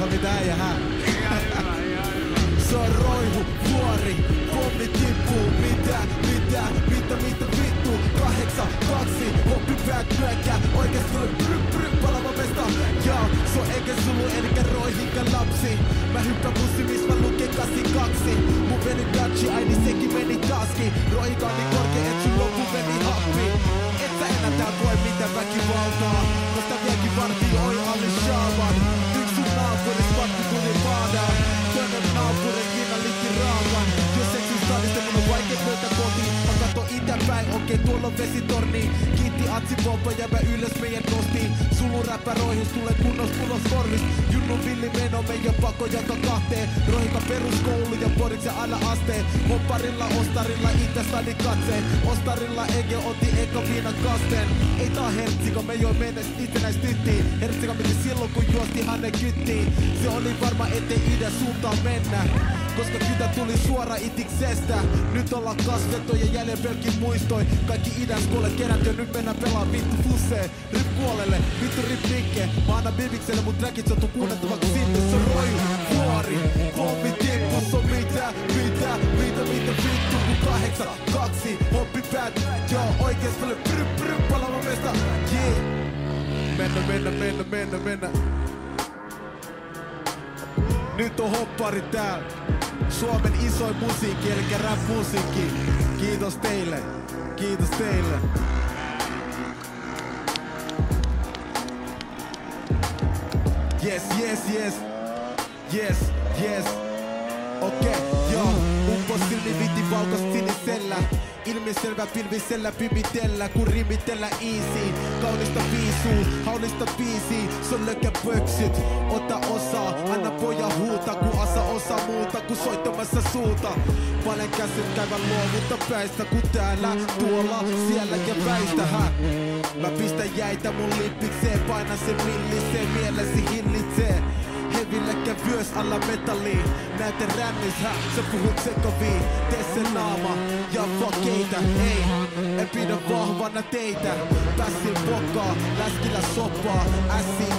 on mitä äijä hän. Se on roihu, vuori, pommi tippuu. Mitä vittu? 8, 2, hoppi päät nyökkää. Oikeesti tulee palava mesta. Jaa, se on eikä sulu, elikkä roihinkä lapsi. Mä hyppään bussi, miss mä luken 82. Mun veli Daci, äiti sekin meni taski. Roihinka on niin korkea, et sun loppu meni happi. Et sä enää tääl koe mitään väkivaltaa. Koska vieläkin vartii oi alle shaavan. Yks sun naapuris pakki tuli paadaan. Toinen naapurin hinnan liikki raavan. Jos eksin stadista mun on vaikea löytää kotiin. Mä kato itäpäin, okei tuolla on vesitorni. Kiitti atsipompa ja mä ylös meidän kostiin. Sulu räppä roihus tulee kunnos korvis. Junnun villi meno meidän pakko jakaa kahteen. Rohika peruskoulu ja Poritse aina asteen. Hopparilla, ostarilla, Itä-stadin katseen. Ostarilla Ege otti eka viinan kasteen. Ei tää Hertsika, me joi mennä itsenäistyttiin. Hertsika meni silloin kun juosti hänen kyttiin. Se oli varma ettei idän suuntaan mennä. Koska kytä tuli suora itiksestä. Nyt ollaan kasvettu ja jälleen pelkin muistoi. Kaikki idän skolle kerätty, nyt mennään pelaa vittu fusseen. Rip kuolelle, vittu rip nikke. Mä annan bibikselle mut trackit sattuu kuunneltavaksi sinne. Se on roihu, vuori, pommi tippu. Se on mitä vittu. Kun 8, 2, hoppi päät. Joo, oikeesti tulee palava mesta. Yeah. Mennä. Nyt on hoppari täällä. Suomen isoin musiikki, elikkä rap-musiikki. Kiitos teille. Yes. Okei, joo. Uppos silmi viti valkoist sinisellä. Ilmiselvä pilvisellä pimitellä, kun rimitellä easy. Kaunista viisuu, haunista biisi. Se on lökkä pöksyt, ota osaa. Anna poja huuta, kun asa osa muuta. Kun soittamassa suuta. Valen käsit käyvän luovutta päistä. Kun täällä, tuolla, siellä ja väistähän. Mä pistän jäitä mun lippikseen. Painan sen milliseen, mielesi hillitsee. Hevillekä vyös alla metalliin. Näytä rämmis, sä puhut sekaviin. Tee se naama ja keitä. Ei, en pidä vahvana teitä. Pässin pokkaa, läskillä soppaa. Ässi